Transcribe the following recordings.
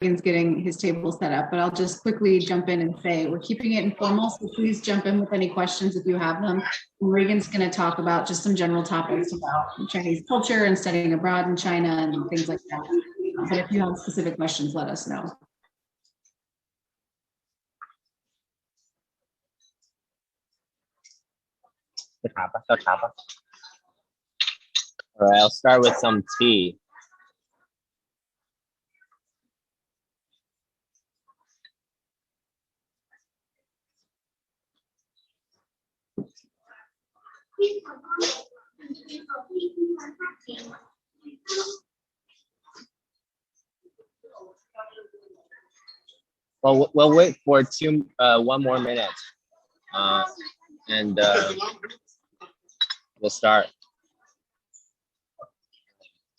Reagan's getting his table set up, but I'll just quickly jump in and say we're keeping it informal, so please jump in with any questions if you have them. And Reagan's going to talk about just some general topics about Chinese culture and studying abroad in China and things like that. But if you have specific questions, let us know. All right, I'll start with some tea. Well, we'll wait for 1 more minute, and we'll start.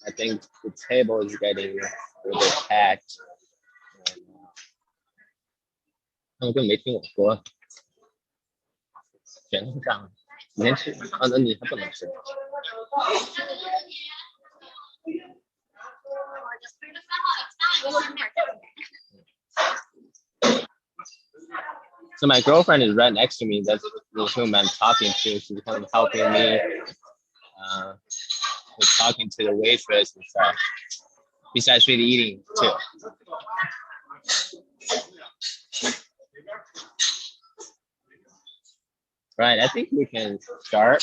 I think the table is getting a bit packed. 他们根本没听我说，全都这样。你先吃，那你还不能吃。So my girlfriend is right next to me. That's whom I'm talking to. She's kind of helping me with talking to the waitress and stuff. Besides really eating too. Right, I think we can start.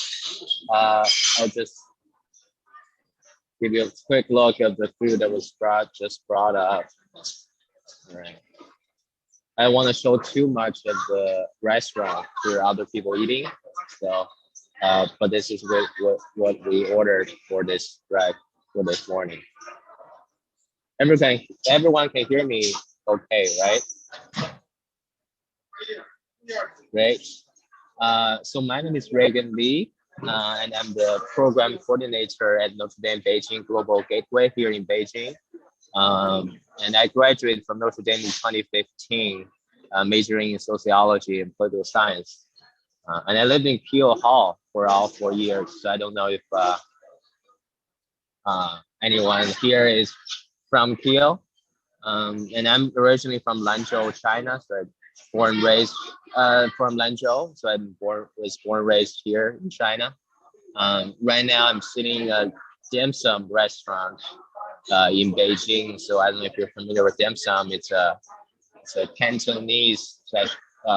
I'll just give you a quick look at the food that was just brought up. All right. I don't want to show too much of the restaurant for other people eating. So, but this is what we ordered for this morning. Everyone can hear me okay, right? Great. So my name is Reagan Lee, and I'm the program coordinator at Notre Dame Beijing Global Gateway here in Beijing. And I graduated from Notre Dame in 2015, majoring in sociology and political science. And I lived in Peel Hall for all 4 years. So I don't know if anyone here is from Peel. And I'm originally from Lanzhou, China. So I'm born and raised from Lanzhou. So was born and raised here in China. Right now I'm sitting in a dim sum restaurant in Beijing. So I don't know if you're familiar with dim sum. It's a Cantonese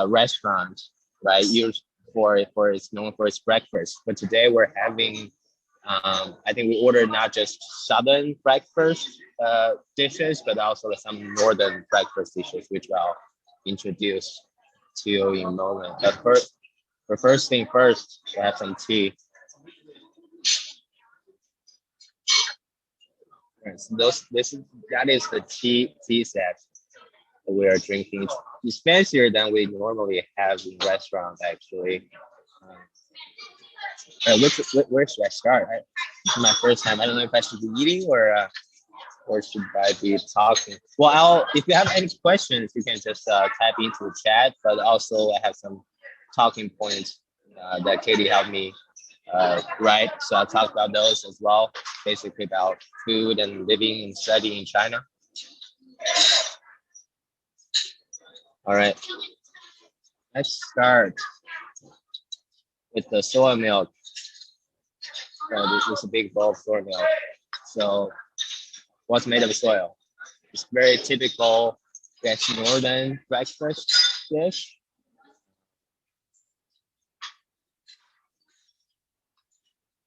restaurant, right? Used it's known for its breakfast. But today we're having, I think we ordered not just southern breakfast dishes, but also some northern breakfast dishes, which I'll introduce to you in a moment. But first thing first, we have some tea. Right, so that is the tea set that we are drinking. It's fancier than we normally have in restaurants, actually. Where should I start? This is my first time. I don't know if I should be eating or should I be talking. Well, if you have any questions, you can just type into the chat. But also, I have some talking points that Katie helped me write. So I'll talk about those as well. Basically about food and living and studying in China. All right, let's start with the soy milk. This is a big bowl of soy milk. So what's made of soil? It's very typical that's northern breakfast dish.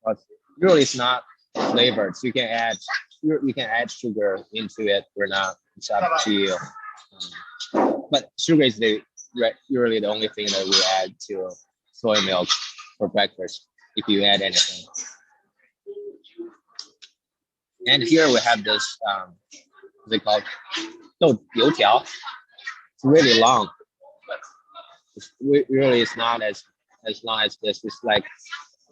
But usually it's not flavored, so you can add sugar into it or not. It's up to you. But sugar is usually the only thing that we add to soy milk for breakfast, if you add anything. And here we have this, what's it called? Youjiao. It's really long. It's not as long as this. It's like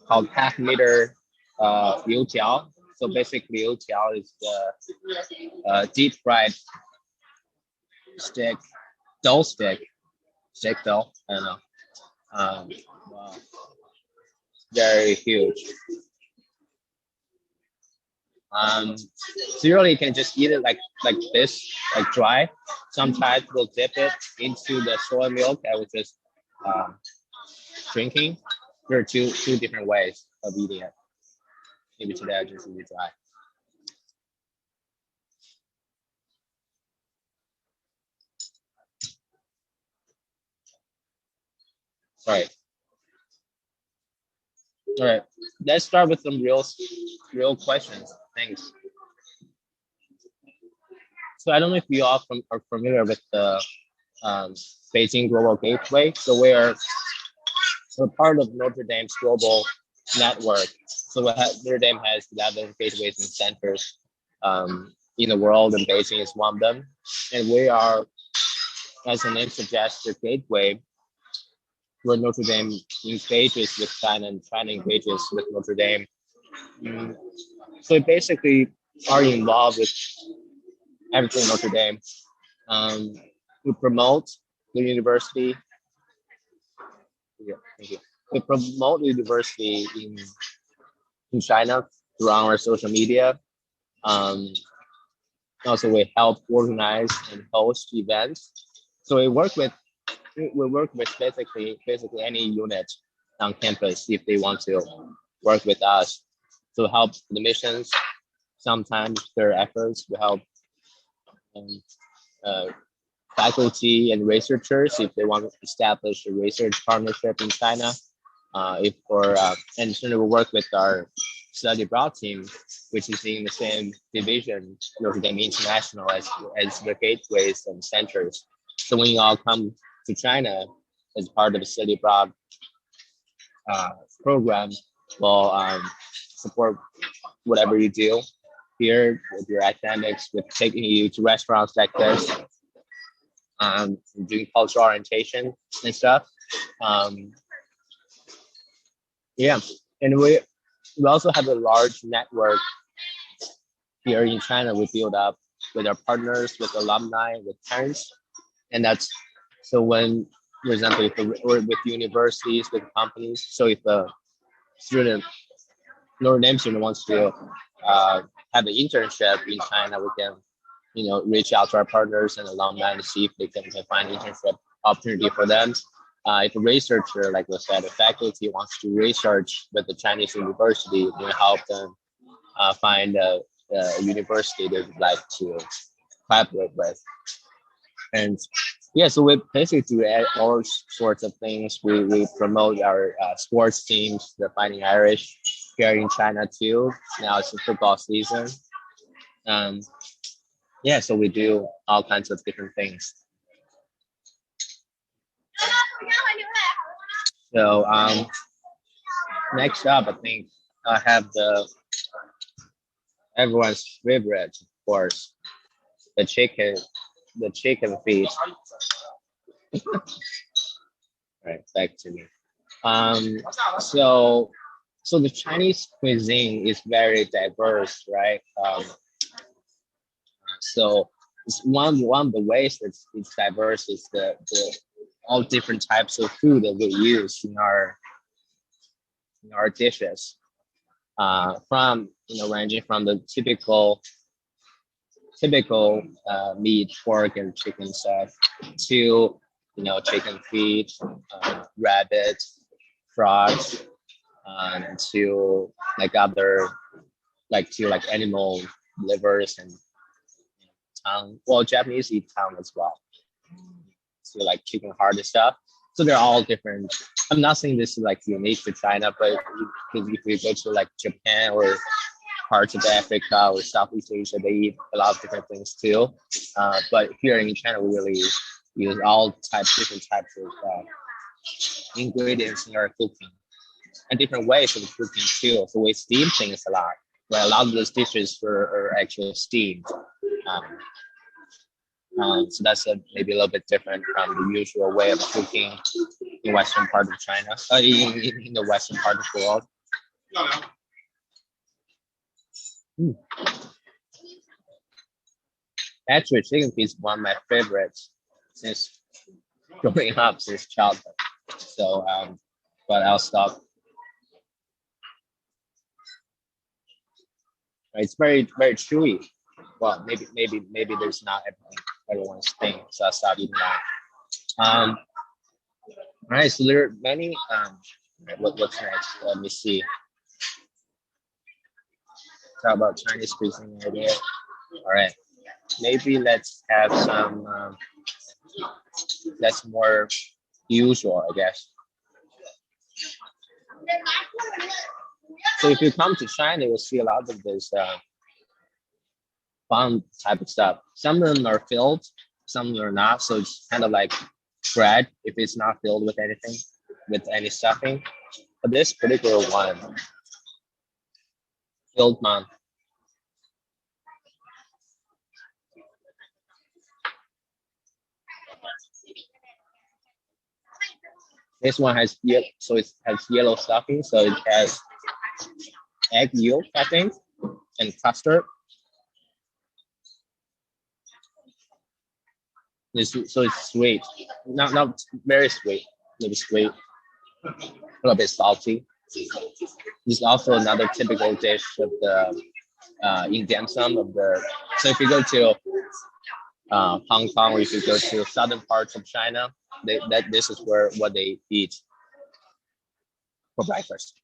called half-meter youjiao. So basically, youjiao is the deep fried dough. I don't know. Wow. Very huge. So usually you can just eat it like this, like dry. Sometimes we'll dip it into the soy milk and we'll just um, drinking. There are two different ways of eating it. Maybe today I just eat it dry. Sorry. All right. Let's start with some real questions. Thanks. So I don't know if you all are familiar with the um, Beijing Global Gateway. So we're part of Notre Dame's global network. So Notre Dame has 11 gateways and centers in the world, and Beijing is one of them. And we are, as the name suggests, the gateway where Notre Dame engages with China and China engages with Notre Dame. So we basically are involved with everything Notre Dame. We promote the university. Yeah, thank you. We promote the university in China through our social media. Also, we help organize and host events. So we work with basically any unit on campus if they want to work with us to help the missions. Sometimes their efforts will help faculty and researchers if they want to establish a research partnership in China. And we work with our study abroad team, which is in the same division, Notre Dame International, as the gateways and centers. So when you all come to China as part of the study abroad program, we'll support whatever you do here with your academics, with taking you to restaurants like this, doing cultural orientation and stuff. Yeah, and we also have a large network here in China. We build up with our partners, with alumni, with parents, and that's so when, for example, or with universities, with companies. So if a student, Notre Dame student, wants to have an internship in China, we can, reach out to our partners and alumni and see if they can find internship opportunity for them. If a researcher, like we said, a faculty wants to research with the Chinese university, we help them find a university they would like to collaborate with. And yeah, so we basically do all sorts of things. We promote our sports teams, the Fighting Irish, here in China too. Now it's the football season. Yeah, so we do all kinds of different things. So next up, I think I have everyone's favorite, of course, the chicken feet. Right, back to me. So the Chinese cuisine is very diverse, right? So it's one of the ways that it's diverse is the all different types of food that we use in our dishes. From ranging from the typical meat, pork, and chicken stuff to chicken feet, rabbit, frogs, to like animal livers and tongue. Well, Japanese eat tongue as well. So like chicken heart and stuff. So they're all different. I'm not saying this is like unique to China, but if we go to like Japan or parts of Africa or Southeast Asia, they eat a lot of different things too. But here in China, we really use different types of ingredients in our cooking and different ways of cooking too. So we steam things a lot. Right? A lot of those dishes are actually steamed. So that's maybe a little bit different from the usual way of cooking in Western part of China, in the Western part of the world. Actually, chicken feet is one of my favorites since growing up, since childhood. So, but I'll stop. Right? It's very chewy. Well, maybe there's not everyone's thing, so I stopped eating that. All right, so there are many. What's next? Let me see. Talk about Chinese cuisine idea. All right, maybe let's have some. That's more usual, I guess. So if you come to China, you'll see a lot of this fun type of stuff. Some of them are filled, some of them are not. So it's kind of like bread if it's not filled with anything, with any stuffing. But this particular one, filled one. This one has yellow, so it has yellow stuffing. So it has egg yolk, I think, and custard. So it's sweet, not very sweet, maybe sweet, a little bit salty. This is also another typical dish of the in dim sum of the. So if you go to Hong Kong, or if you go to southern parts of China, this is what they eat for breakfast.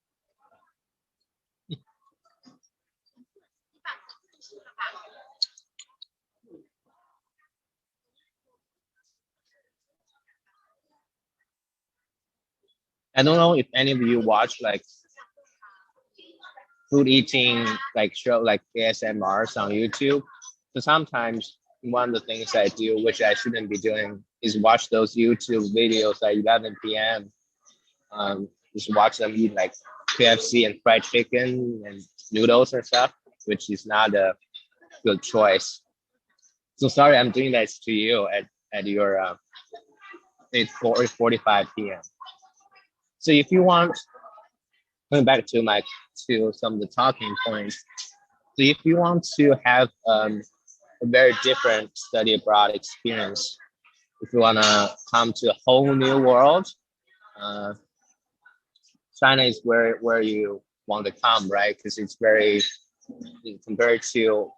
I don't know if any of you watch like food eating like show like ASMRs on YouTube. So sometimes one of the things I do, which I shouldn't be doing, is watch those YouTube videos at 11 p.m. Just watch them eat like KFC and fried chicken and noodles and stuff, which is not a good choice. So sorry, I'm doing that to you at your 8:45 p.m. So if you want, going back to some of the talking points. So if you want to have a very different study abroad experience, if you want to come to a whole new world, China is where you want to come, right? Because it's very, compared to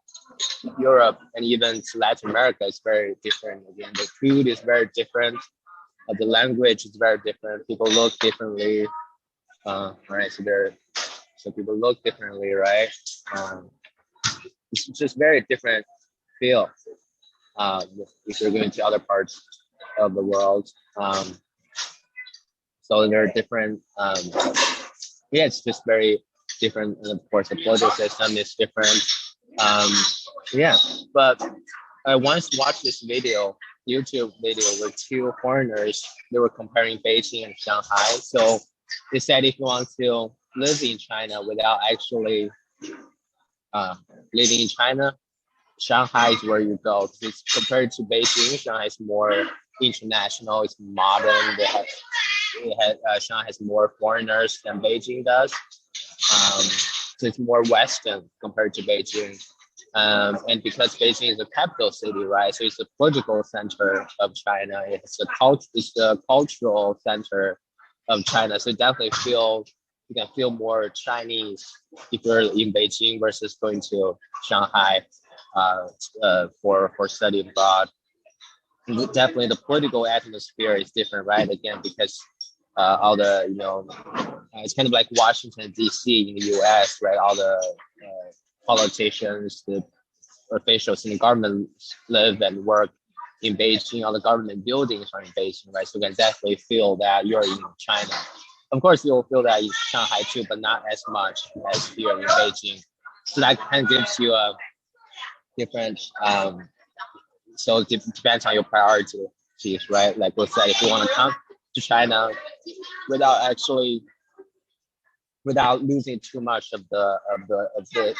Europe and even to Latin America, it's very different. Again, the food is very different. The language is very different. People look differently, right? So people look differently, right? It's just very different feel if you're going to other parts of the world. So there are different. Yeah, it's just very different, and of course the political system is different. Yeah, but I once watched this YouTube video with two foreigners. They were comparing Beijing and Shanghai. So they said if you want to live in China without actually living in China, Shanghai is where you go. It's compared to Beijing, Shanghai is more international. It's modern. Shanghai has more foreigners than Beijing does. So it's more Western compared to Beijing. And because Beijing is the capital city, right? So it's the political center of China. It's the cultural center of China. So definitely you can feel more Chinese if you're in Beijing versus going to Shanghai for study abroad. And definitely the political atmosphere is different, right? Again, because all the it's kind of like Washington D.C. in the U.S., right? All the politicians, the officials in the government live and work in Beijing. All the government buildings are in Beijing, right? So you can definitely feel that you're in China. Of course, you'll feel that in Shanghai too, but not as much as here in Beijing. So that kind of gives you a different. So it depends on your priorities, right? Like we said, if you want to come to China without losing too much of the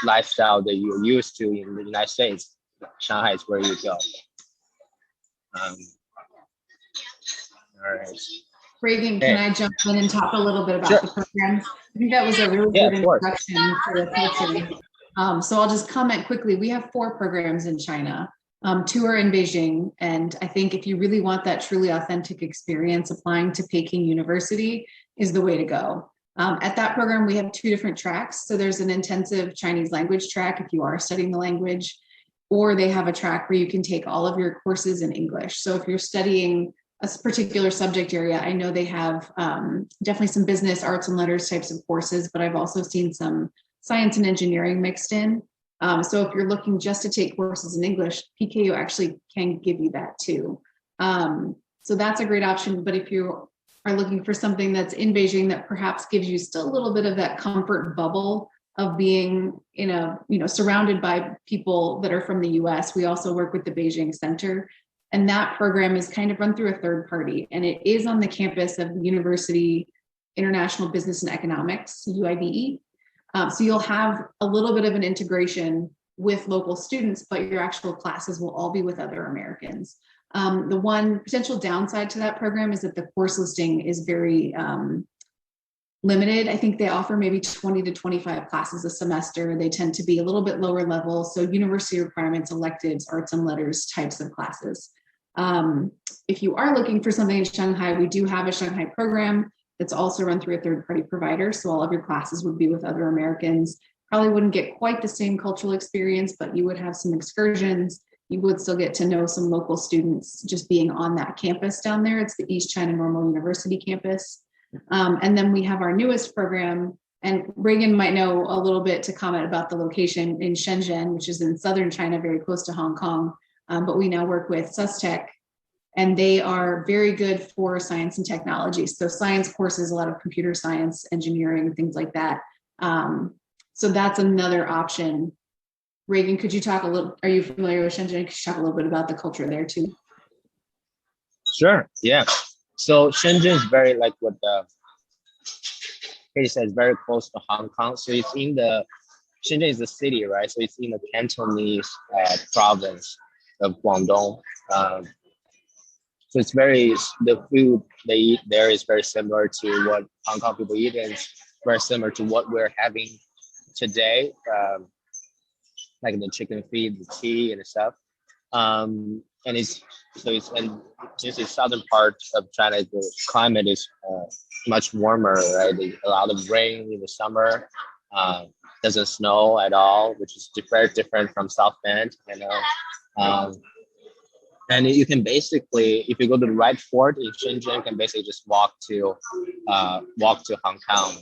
lifestyle that you're used to in the United States, Shanghai is where you go. All right. Reagan, can I jump in and talk a little bit about the programs? I think that was a really good introduction to the culture. So I'll just comment quickly. We have 4 programs in China. 2 are in Beijing. And I think if you really want that truly authentic experience, applying to Peking University is the way to go. At that program, we have two different tracks. So there's an intensive Chinese language track if you are studying the language, or they have a track where you can take all of your courses in English. So if you're studying a particular subject area, I know they have definitely some business, arts and letters types of courses, but I've also seen some science and engineering mixed in. So if you're looking just to take courses in English, PKU actually can give you that too. So that's a great option. But if you are looking for something that's in Beijing that perhaps gives you still a little bit of that comfort bubble of being in a, surrounded by people that are from the US, we also work with the Beijing Center. And that program is kind of run through a third party, and it is on the campus of the University International Business and Economics, UIBE. So you'll have a little bit of an integration with local students, but your actual classes will all be with other Americans. The one potential downside to that program is that the course listing is very limited. I think they offer maybe 20 to 25 classes a semester. They tend to be a little bit lower level. So university requirements, electives, arts and letters types of classes. If you are looking for something in Shanghai, we do have a Shanghai program that's also run through a third-party provider. So all of your classes would be with other Americans. Probably wouldn't get quite the same cultural experience, but you would have some excursions. You would still get to know some local students just being on that campus down there. It's the East China Normal University campus. And then we have our newest program, and Reagan might know a little bit to comment about the location in Shenzhen, which is in southern China, very close to Hong Kong. But we now work with SUSTech, and they are very good for science and technology. So science courses, a lot of computer science, engineering, things like that. So that's another option. Reagan, could you talk a little, are you familiar with Shenzhen? Could you talk a little bit about the culture there too? Sure, yeah. So Shenzhen is very, like what Katie said, very close to Hong Kong. So it's in the, Shenzhen is the city, right? So it's in the Cantonese province of Guangdong. So it's very, the food they eat there is very similar to what Hong Kong people eat, and it's very similar to what we're having today, like the chicken feed, the tea and stuff. And it's, so it's, and since it's southern part of China, the climate is much warmer, right? A lot of rain in the summer, doesn't snow at all, which is very different from South Bend, and you can basically, if you go to the right port in Shenzhen, you can basically just walk to Hong Kong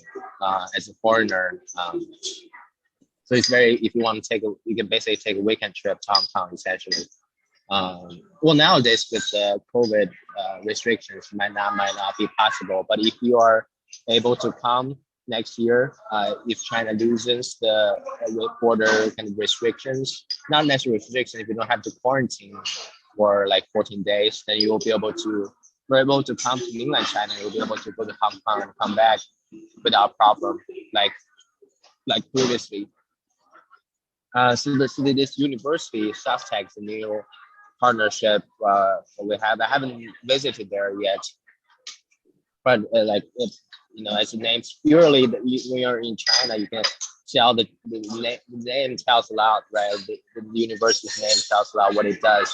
as a foreigner. So it's very, if you want to take you can basically take a weekend trip to Hong Kong essentially. Well, nowadays with the COVID restrictions, might not be possible. But if you are able to come next year, if China loosens the border kind of restrictions, not necessarily restrictions, if you don't have to quarantine for like 14 days, then you will be able to, we're able to come to mainland China. You'll be able to go to Hong Kong and come back without problem, like previously. So this university, SUSTech, the new partnership we have. I haven't visited there yet, but like as the name purely, when you're in China, you can tell the name tells a lot, right? The university's name tells a lot what it does.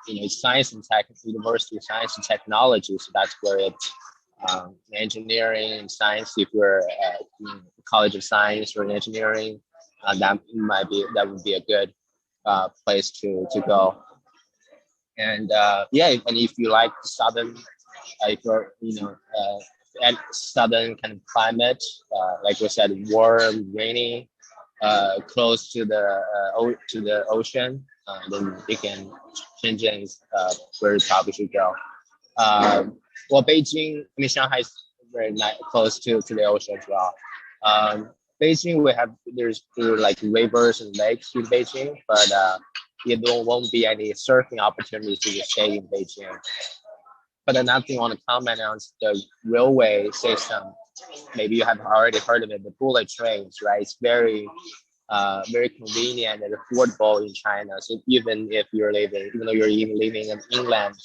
It's science and tech university, science and technology. So that's where it's engineering and science. If you're College of Science or engineering, that would be a good place to go. And and if you like southern, if you're and southern kind of climate, like we said, warm, rainy, close to the ocean, then Shenzhen is where you probably should go. Well, Beijing, Shanghai is very close to the ocean as well. Beijing, there's like rivers and lakes in Beijing, but there won't be any surfing opportunities if you stay in Beijing. But another thing I want to comment on is the railway system. Maybe you have already heard of it, the bullet trains, right? It's very convenient and affordable in China. So even though you're living in an inland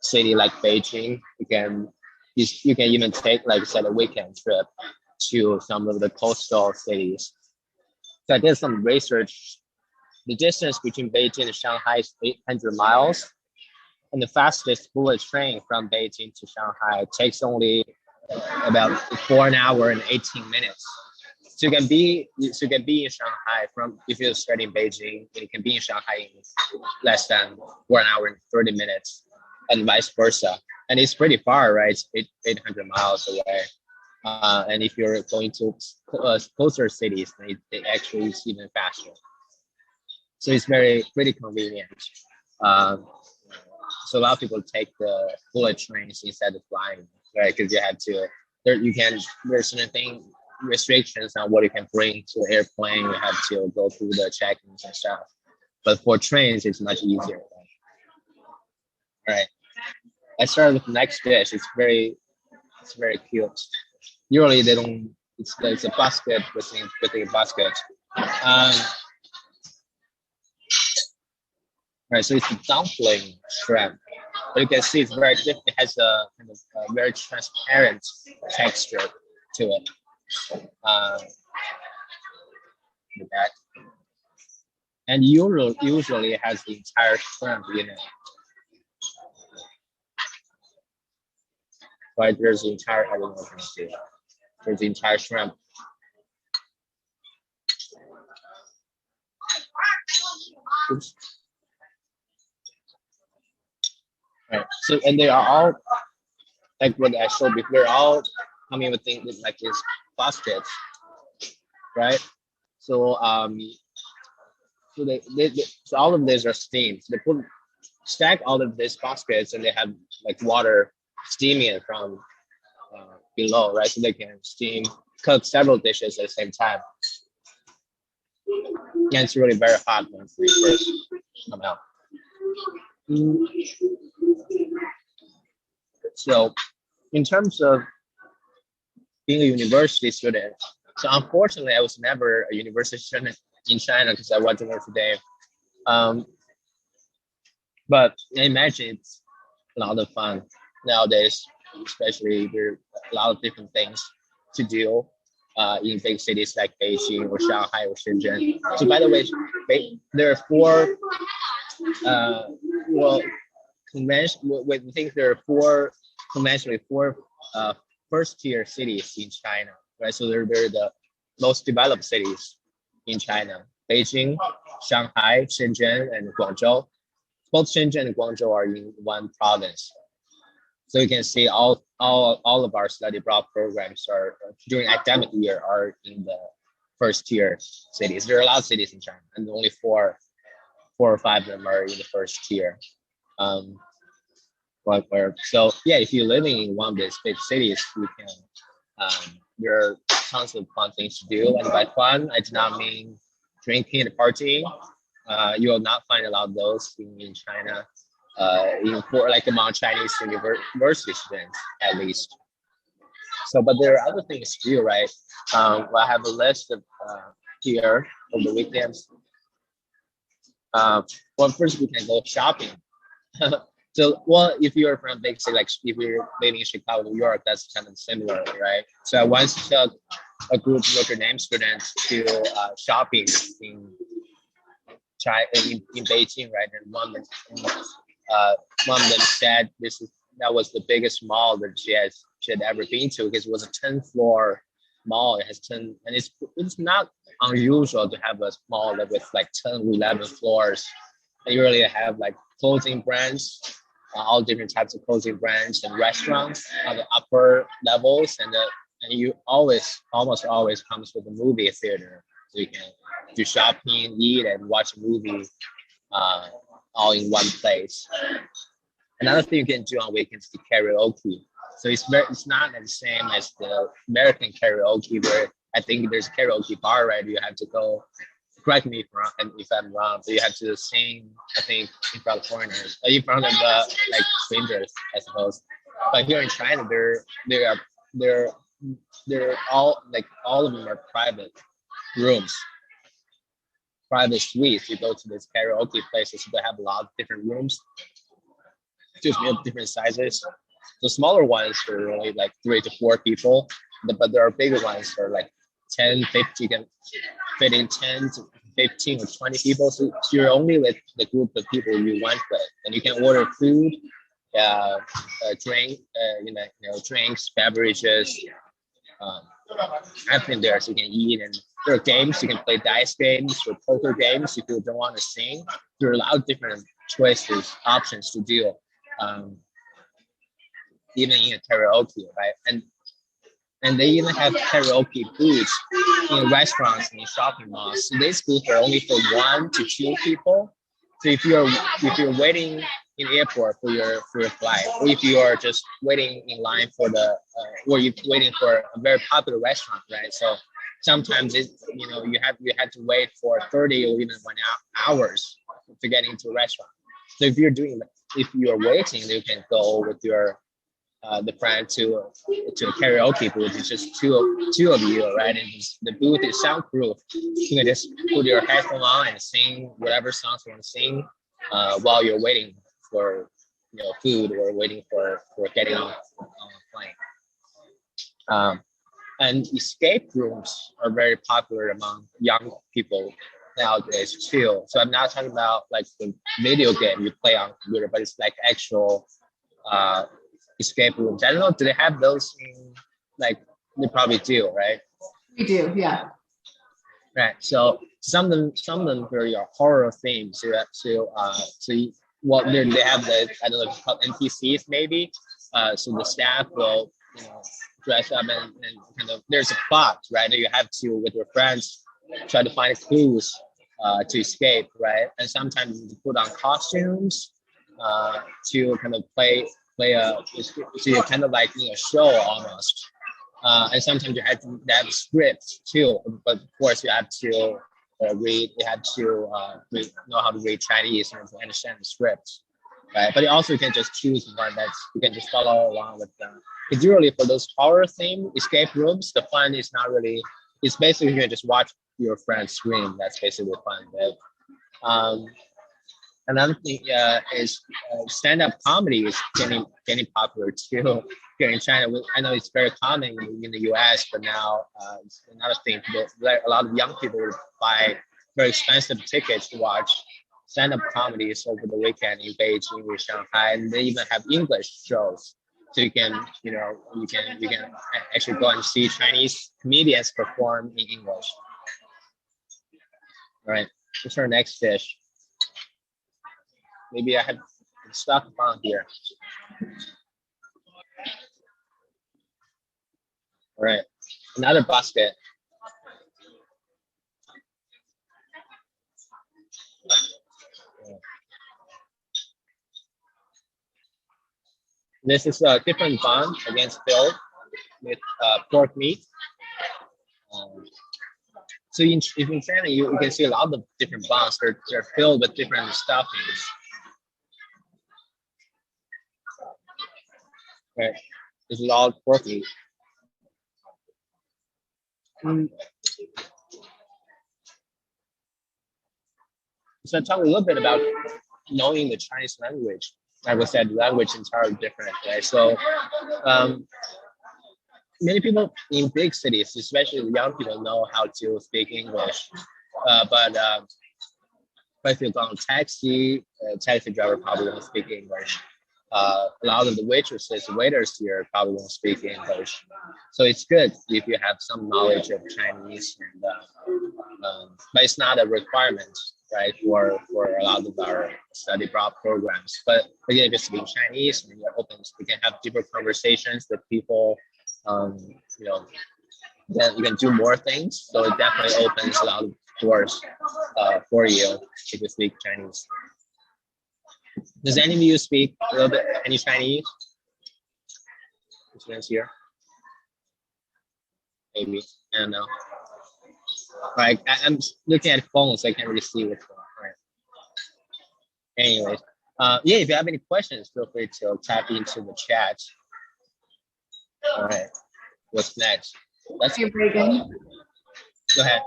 city like Beijing, you can even take, like I said, a weekend trip to some of the coastal cities. So I did some research. The distance between Beijing and Shanghai is 800 miles. And the fastest bullet train from Beijing to Shanghai takes only about 4 hours and 18 minutes. So you can be in Shanghai from if you're studying Beijing, you can be in Shanghai in less than 1 hour and 30 minutes, and vice versa. And it's pretty far, right? It's 800 miles away. And if you're going to closer cities, it actually is even faster. So it's pretty convenient. Um, so a lot of people take the bullet trains instead of flying, right? Because you have to there's certain restrictions on what you can bring to the airplane. You have to go through the check-ins and stuff. But for trains, it's much easier. All right. Let's start with the next dish. It's very cute. Usually they don't. It's a basket within a basket. Right, so it's a dumpling shrimp. But you can see it's very different. It has a kind of a very transparent texture to it. Like that. And usually it has the entire shrimp in it. Right, there's the entire, I don't know if you can see it. There's the entire shrimp. Oops. Right. So, and they are all like what I showed before. They're all coming with things like this baskets, right? So, so all of these are steamed. So they stack all of these baskets, and they have like water steaming it from below, right? So they can cook several dishes at the same time. And it's really very hot when we first come out. So in terms of being a university student, so unfortunately I was never a university student in China because I wasn't there today. But I imagine it's a lot of fun nowadays, especially there are a lot of different things to do in big cities like Beijing or Shanghai or Shenzhen. So by the way, there are four conventionally four first tier cities in China, right? So they're the most developed cities in China: Beijing, Shanghai, Shenzhen, and Guangzhou. Both Shenzhen and Guangzhou are in one province. So you can see all of our study abroad programs are during academic year are in the first tier cities. There are a lot of cities in China, and only four or five of them are in the first tier. So yeah, if you're living in one of these big cities, you can there are tons of fun things to do. And by fun, I do not mean drinking and partying. You will not find a lot of those in China. For like among Chinese university students, at least. So, but there are other things to do, right? I have a list of here of the weekends. Well, first we can go shopping. So, well, if you're from big city, like if you're living in Chicago, New York, that's kind of similar, right? So I once took a group of Notre Dame students to shopping in Beijing, right? And one of them said that was the biggest mall that she had ever been to, because it was a 10-floor mall. It has 10, and it's not unusual to have a mall with like 10 or 11 floors. And you really have like clothing brands, all different types of clothing brands, and restaurants on the upper levels, and you almost always comes with a movie theater, so you can do shopping, eat, and watch a movie all in one place. Another thing you can do on weekends is karaoke. So it's not the same as the American karaoke, where I think there's a karaoke bar, right? You have to go. Correct me if I'm wrong, but you have to sing, I think, in front of foreigners, in front of like strangers, I suppose. But here in China, they're all of them are private rooms, private suites. You go to these karaoke places, they have a lot of different rooms, just different sizes. The smaller ones are only like 3 to 4 people, but there are bigger ones that are like 10, 50, you can fit in 10 to 15 or 20 people. So you're only with the group of people you went with, and you can order food drink, drinks, beverages, um, everything there, so you can eat. And there are games, you can play dice games or poker games if you don't want to sing. There are a lot of different choices, options to do, um, even in a karaoke, right? And they even have karaoke booths in restaurants and in shopping malls. So these booths are only for 1 to 2 people. So if you're waiting in airport for your flight, or if you are just waiting in line for or you're waiting for a very popular restaurant, right? So sometimes you have to wait for 30 or even 1 hours to get into a restaurant. So if you're waiting, you can go with your the friend to a karaoke booth. It's just two of you, right? And the booth is soundproof. You can just put your headphone on and sing whatever songs you want to sing while you're waiting for food or waiting for getting on a plane. And escape rooms are very popular among young people nowadays too. So I'm not talking about like the video game you play on computer, but it's like actual escape rooms. I don't know, do they have those in, like, they probably do, right? We do, yeah. Right. So some of them are your horror themes. They have the, I don't know if it's called NPCs maybe. So the staff will dress up and kind of, there's a plot, right? You have to, with your friends, try to find clues to escape, right? And sometimes you put on costumes to kind of play so kind of like show almost. And sometimes you have to have scripts too, but of course you have to know how to read Chinese and to understand the scripts, right? But also you can just choose one you can just follow along with them. Because usually for those horror theme escape rooms, the fun is not really. It's basically you can just watch your friends scream. That's basically fun. Right? Another thing is stand-up comedy is getting popular too here in China. I know it's very common in the US, but now it's another thing. A lot of young people buy very expensive tickets to watch stand-up comedies over the weekend in Beijing or Shanghai, and they even have English shows. So you can actually go and see Chinese comedians perform in English. All right, what's our next dish? Maybe I have stuff on here. All right, another basket. This is a different bun against filled with pork meat. So in China, you can see a lot of different buns. They're filled with different stuffings. Right, this is all pork meat. So talk a little bit about knowing the Chinese language. Like I said, language is entirely different, right? So many people in big cities, especially young people, know how to speak English. But if you go on taxi driver probably won't speak English. A lot of the waiters here probably won't speak English. So it's good if you have some knowledge of Chinese, but it's not a requirement, right, for a lot of our study abroad programs. But again, if you speak Chinese and you're open, you can have deeper conversations with people. Then you can do more things. So it definitely opens a lot of doors for you if you speak Chinese. Does any of you speak a little bit any Chinese? Students here? Maybe, I don't know. Like I'm looking at phones, so I can't really see what's going on. Right. Anyways, yeah, if you have any questions, feel free to tap into the chat. All right, what's next? Hey, Reagan. Go ahead.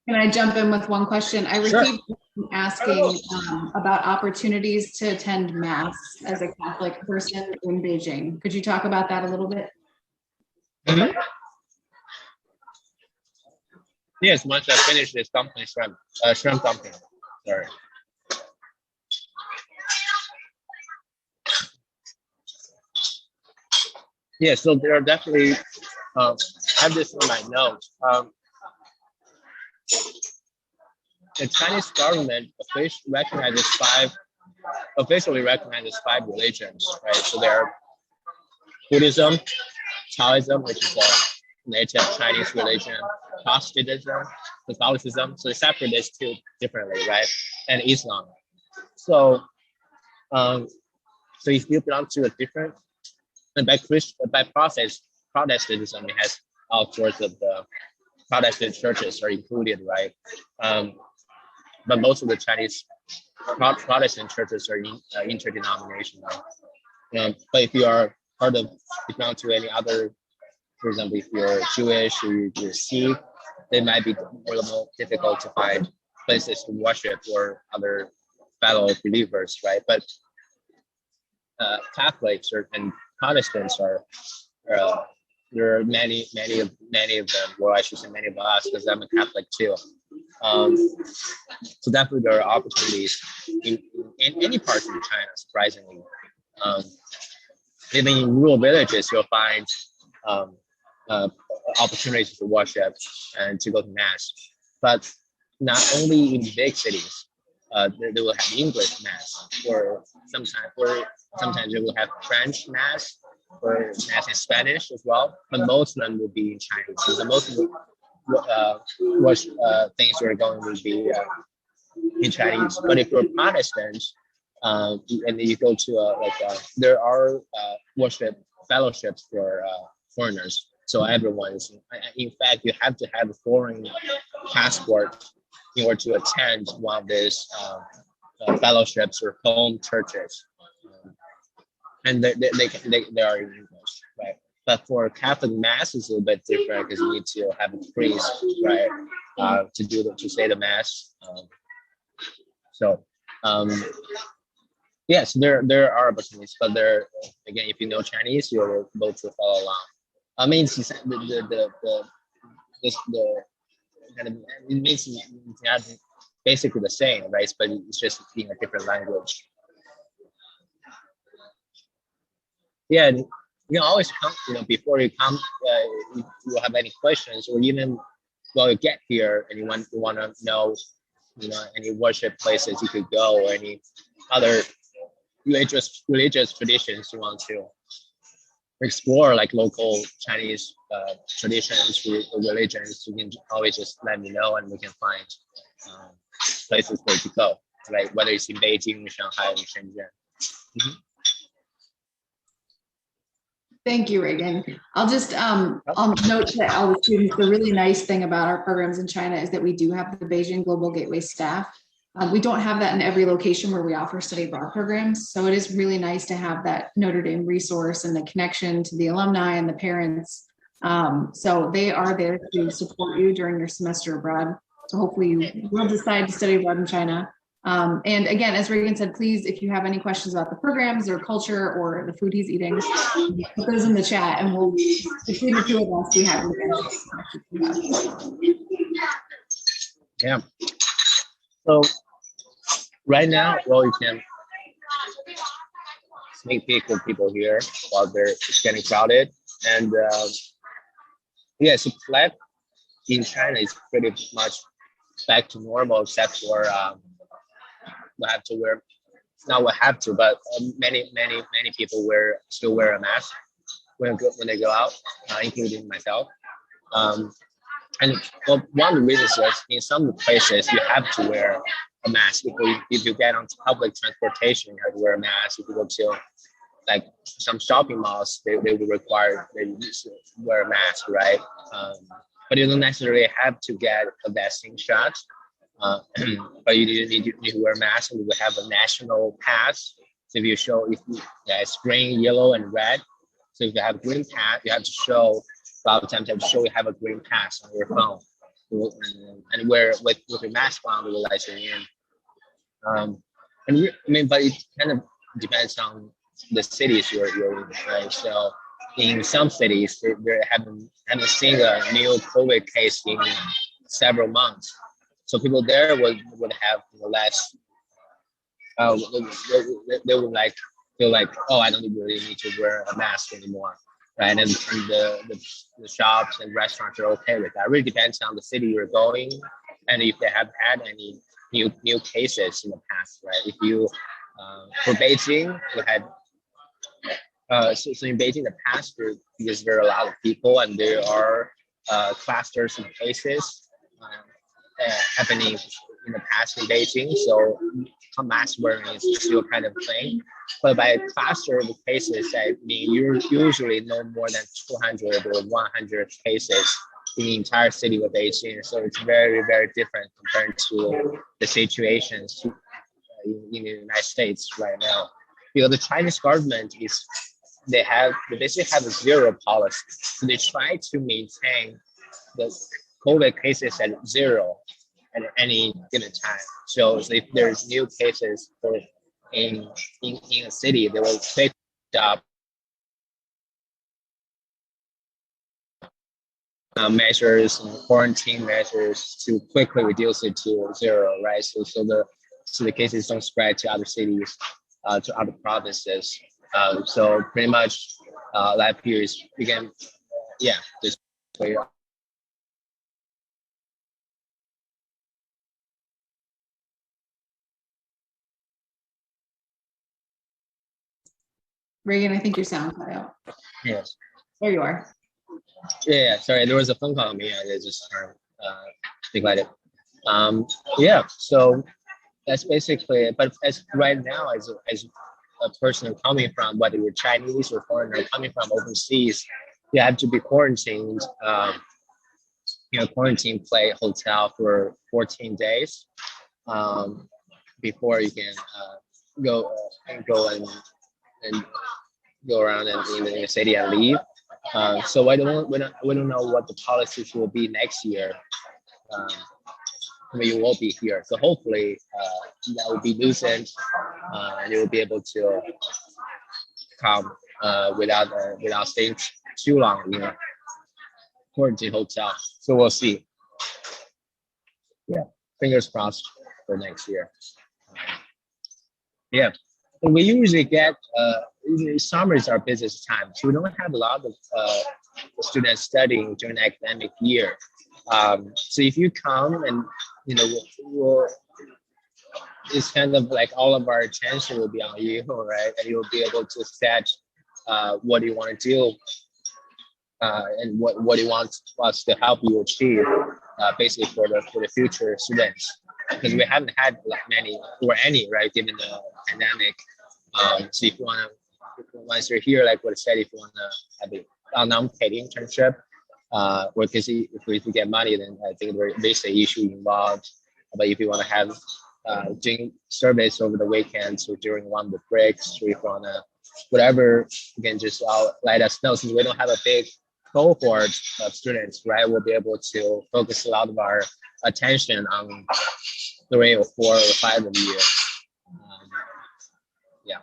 Can I jump in with one question? I received asking about opportunities to attend Mass as a Catholic person in Beijing. Could you talk about that a little bit? Mm-hmm. Yes, once I finish this dumpling shrimp dumpling. Sorry. Yeah, so there are definitely, I have this in my notes. The Chinese government officially recognizes five religions, right? So there are Buddhism, Taoism, which is a native Chinese religion, Catholicism. So they separate these two differently, right? And Islam. So, um, so if you belong to a different, and by Protestantism, it has all sorts of the Protestant churches are included, right? Um, but most of the Chinese Protestant churches are interdenominational. But if you are part of, if you belong to any other, for example, if you're Jewish or you're Sikh, it might be a little more difficult to find places to worship or other fellow believers, right? But Catholics and Protestants uh, there are many of them. Well, I should say many of us, because I'm a Catholic too. Um, so definitely there are opportunities in any parts of China. Surprisingly, um, even in rural villages, you'll find um, uh, opportunities to worship and to go to mass. But not only in big cities, they will have English mass, or sometimes they will have French mass or mass in Spanish as well. But most of them will be in Chinese. So the most of the things we're going will be in Chinese. But if you're Protestant, and you go to there are worship fellowships for foreigners. So everyone is, in fact, you have to have a foreign passport in order to attend one of these fellowships or home churches. And they are in English, right? But for Catholic mass, it's a little bit different because you need to have a priest, right, to say the mass. So yes, there are opportunities, but there again, if you know Chinese, you're able to follow along. I mean, it's the kind of, it means it's not basically the same, right? But it's just in a different language. Yeah, and you can always come. Before you come, if you have any questions, or even while you get here and you want to know, any worship places you could go, or any other religious traditions you want to explore, like local Chinese traditions, religions, you can always just let me know, and we can find places for you to go, right? Whether it's in Beijing, Shanghai, or Shenzhen. Mm-hmm. Thank you, Reagan. I'll just I'll note to all the students, the really nice thing about our programs in China is that we do have the Beijing Global Gateway staff. We don't have that in every location where we offer study abroad programs. So it is really nice to have that Notre Dame resource and the connection to the alumni and the parents. So they are there to support you during your semester abroad. So hopefully you will decide to study abroad in China. And again, as Reagan said, please, if you have any questions about the programs or culture or the food he's eating, put those in the chat, and we'll, between the two of us, be happy to answer. Yeah. So right now, well, you can sneak peek with people here while it's getting crowded. And yeah, so flag in China is pretty much back to normal, except for we have to wear, not we have to, but many people still wear a mask when they go out, including myself. And well, one of the reasons is in some places you have to wear a mask. If you get onto public transportation, you have to wear a mask. If you go to like some shopping malls, they will require you to wear a mask, right? But you don't necessarily have to get a vaccine shot. But you need to wear a mask, and we will have a national pass. So if it's green, yellow, and red. So if you have green pass, you have to show. A lot of times you have to show you have a green pass on your phone, and where with your mask on, we will let you in. But it kind of depends on the cities you're in, right? So in some cities, they haven't seen a new COVID case in several months. So people there would have less. They would feel like, oh, I don't really need to wear a mask anymore. right? And the shops and restaurants are okay with that. It really depends on the city you're going, and if they have had any new cases in the past, right? If you for Beijing, we had so in Beijing, the past year, because there are a lot of people and there are clusters of cases happening in the past in Beijing. So mask wearing is still kind of thing. But by cluster of cases, I mean you're usually no more than 200 or 100 cases in the entire city of Beijing. So it's very, very different compared to the situations in the United States right now. Because the Chinese government they basically have a zero policy. So they try to maintain the COVID cases at zero at any given time. So if there's new cases in a city, they will pick up measures and quarantine measures to quickly reduce it to zero, right? So the cases don't spread to other cities, to other provinces. So pretty much life here is again, yeah, this way. Reagan, I think your sound cut out. Yes. There you are. Yeah, sorry, there was a phone call on me. I just turned speak like it. Yeah, so that's basically it. But as right now, as a person coming from, whether you're Chinese or foreigner coming from overseas, you have to be quarantined. Quarantine play hotel for 14 days before you can go and go around in the city and leave. So we don't know what the policies will be next year. When you will be here. So hopefully that will be loosened. You will be able to come without staying too long in a quarantine hotel. So we'll see. Yeah, fingers crossed for next year. Yeah, and we usually get summer is our busiest time, so we don't have a lot of students studying during the academic year. So if you come and it's kind of like all of our attention will be on you, right? And you'll be able to set what you want to do and what you want us to help you achieve, basically for the future students. Because we haven't had many or any, right, given the pandemic. So if you want to, once you're here, like what I said, if you want to have a non-paid internship, or because if we get money, then I think there's an issue involved. But if you want to have doing surveys over the weekends or during one of the breaks, or if you want to, whatever, you can just let us know. Since we don't have a big cohort of students, right, we'll be able to focus a lot of our attention on 3 or 4 or 5 of you. Yeah.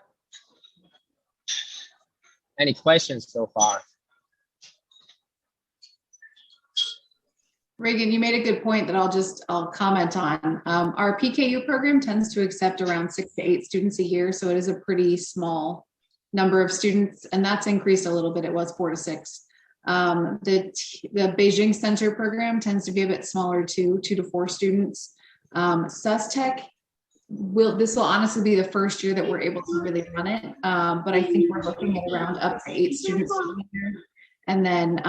Any questions so far? Reagan, you made a good point that I'll comment on. Our PKU program tends to accept around 6 to 8 students a year, so it is a pretty small number of students, and that's increased a little bit. It was 4 to 6. The Beijing Center program tends to be a bit smaller too, 2 to 4 students. SUSTech, this will honestly be the first year that we're able to really run it, but I think we're looking at around up to 8 students a year. And then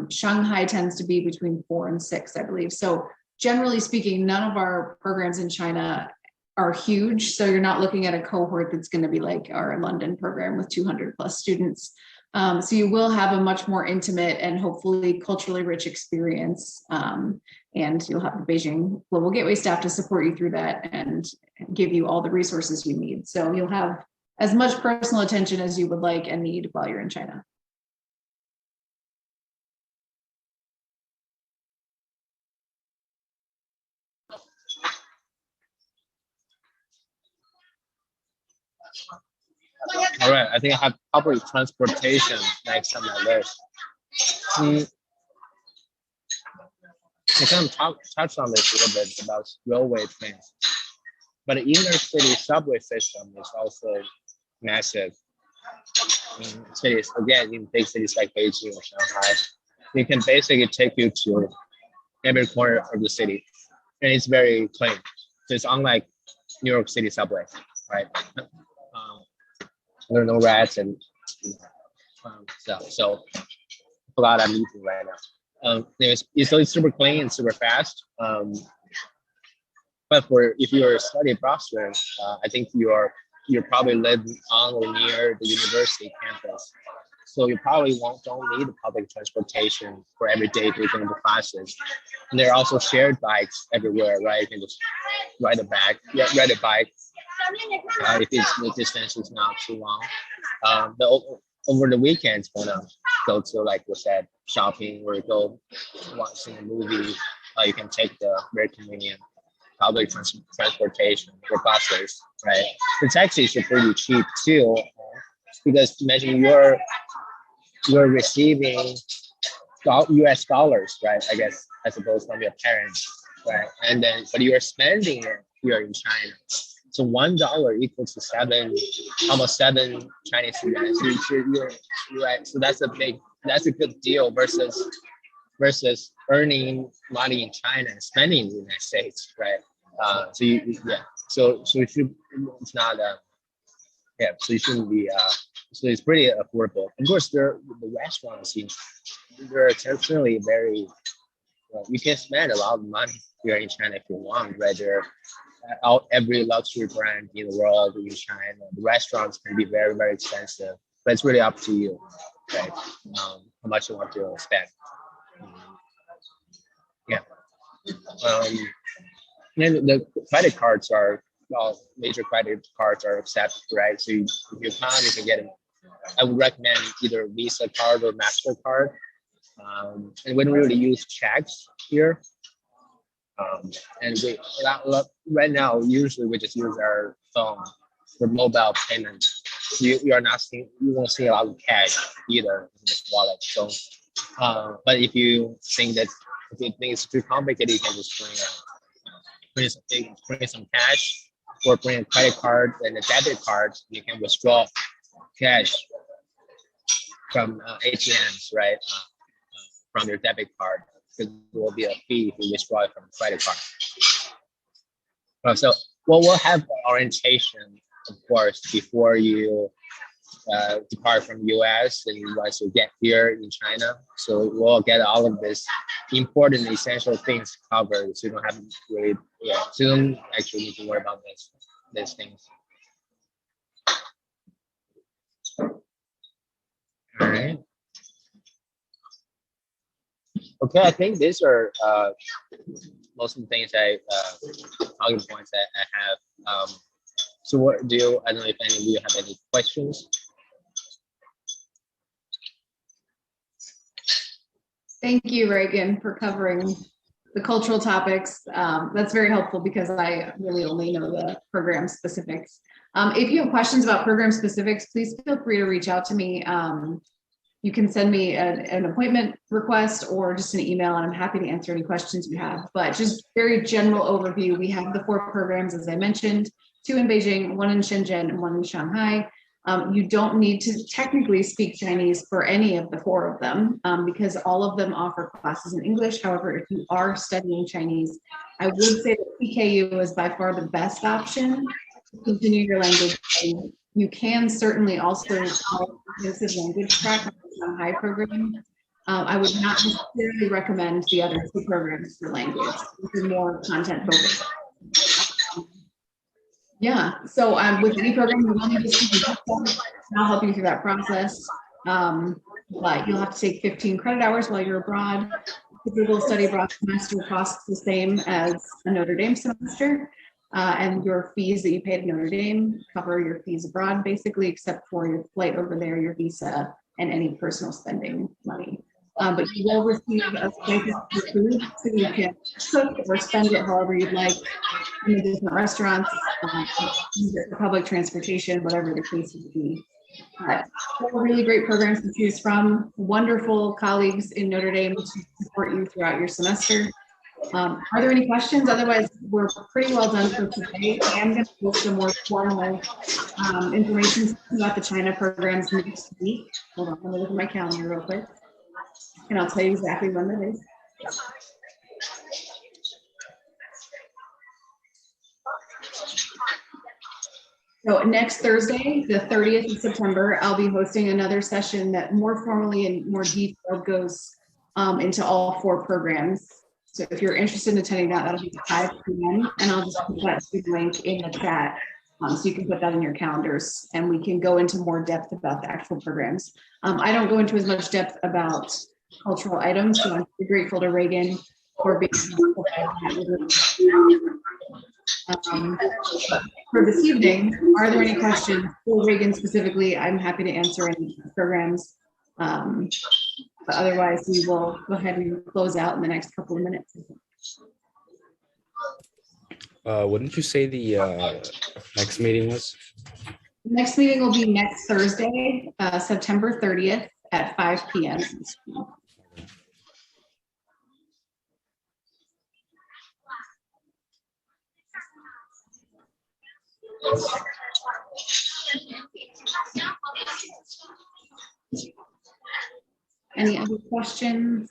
Shanghai tends to be between 4 and 6, I believe. So generally speaking, none of our programs in China are huge. So you're not looking at a cohort that's going to be like our London program with 200 plus students. So you will have a much more intimate and hopefully culturally rich experience. And you'll have the Beijing Global Gateway staff to support you through that and give you all the resources you need. So you'll have as much personal attention as you would like and need while you're in China. All right, I think I have public transportation next on my list. I kind of touched on this a little bit about railway trains, but the inner city subway system is also massive. cities, again, in big cities like Beijing or Shanghai, it can basically take you to every corner of the city, and it's very clean. So it's unlike New York City subway, right? There are no rats and stuff. So glad I'm eating right now. So it's super clean and super fast. But for if you're a study abroad student, I think you're probably live on or near the university campus. So you probably don't need public transportation for every day taking the classes. And there are also shared bikes everywhere, right? You can just ride a bike, ride a bike if the distance is not too long. Over the weekends, wanna go to, like we said, shopping or go watching a movie, you can take the very convenient public transportation or buses, right? The taxis are pretty cheap too, because imagine you're receiving US dollars, right? I guess, as opposed from your parents, right? And then, but you're spending it here in China. So $1 equals to almost 7 Chinese yuan. So you're right. So that's a good deal versus earning money in China and spending in the United States, right? So it's not so you shouldn't be so it's pretty affordable. Of course, the restaurants they're certainly very you can spend a lot of money here in China if you want, right? Every luxury brand in the world in China, the restaurants can be very, very expensive, but it's really up to you, right? How much you want to spend. Yeah. And the credit cards major credit cards are accepted, right? So if you can get I would recommend either Visa card or MasterCard. And we don't really use checks here. And right now, usually we just use our phone for mobile payment. So you won't see a lot of cash either in this wallet. So, but if you think it's too complicated, you can just bring some cash or bring a credit card and a debit card. You can withdraw cash from ATMs, right? From your debit card. There will be a fee if you withdraw it from a credit card. So we'll have orientation, of course, before you depart from US and once you get here in China. So we'll get all of this important, essential things covered. So you don't have to really, so you don't actually need to worry about these things. All right. Okay, I think these are most of the things talking points that I have. So I don't know if any of you have any questions. Thank you, Reagan, for covering the cultural topics. That's very helpful because I really only know the program specifics. If you have questions about program specifics, please feel free to reach out to me. You can send me an appointment request or just an email, and I'm happy to answer any questions you have. But just very general overview, we have the 4 programs, as I mentioned, 2 in Beijing, 1 in Shenzhen, and 1 in Shanghai. You don't need to technically speak Chinese for any of the 4 of them because all of them offer classes in English. However, if you are studying Chinese, I would say that PKU is by far the best option to continue your language. You can certainly also comprehensive language track on the Shanghai program. I would not necessarily recommend the other 2 programs for language. This is more content focused. Yeah, so with any program, you will need to speak. I'll help you through that process. But you'll have to take 15 credit hours while you're abroad. The Google Study Abroad semester costs the same as a Notre Dame semester. And your fees that you pay to Notre Dame cover your fees abroad, basically, except for your flight over there, your visa, and any personal spending money. But you will receive a stipend for food, so you can cook or spend it however you'd like in the different restaurants, public transportation, whatever the case would be. 4 really great programs to choose from, wonderful colleagues in Notre Dame to support you throughout your semester. Are there any questions? Otherwise, we're pretty well done for today. I am going to post some more formal information about the China programs next week. Hold on, let me look at my calendar real quick, and I'll tell you exactly when that is. So next Thursday, the 30th of September, I'll be hosting another session that more formally and more detailed goes into all 4 programs. So if you're interested in attending that, that'll be 5 p.m. and I'll just put that link in the chat so you can put that in your calendars and we can go into more depth about the actual programs. I don't go into as much depth about cultural items, so I'm grateful to Reagan for being for this evening. Are there any questions for Reagan specifically? I'm happy to answer any programs. But otherwise, we will go ahead and close out in the next couple of minutes. Wouldn't you say the next meeting was? The next meeting will be next Thursday, September 30th at 5 p.m. Any other questions?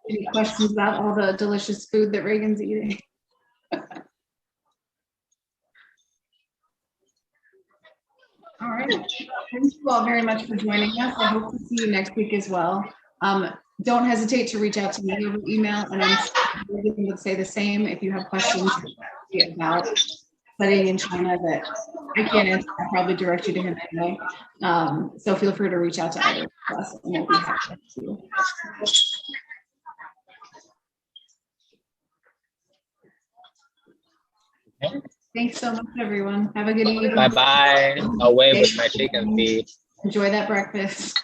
Any questions about all the delicious food that Reagan's eating? All right. Thank you all very much for joining us. I hope to see you next week as well. Don't hesitate to reach out to me over email, and I'm sure Reagan would say the same if you have questions about studying in China that I can't answer. I'll probably direct you to him anyway. So feel free to reach out to either of us, and we'll be happy to. Okay. Thanks so much, everyone. Have a good evening. Bye-bye. Away with my chicken feet. Enjoy that breakfast.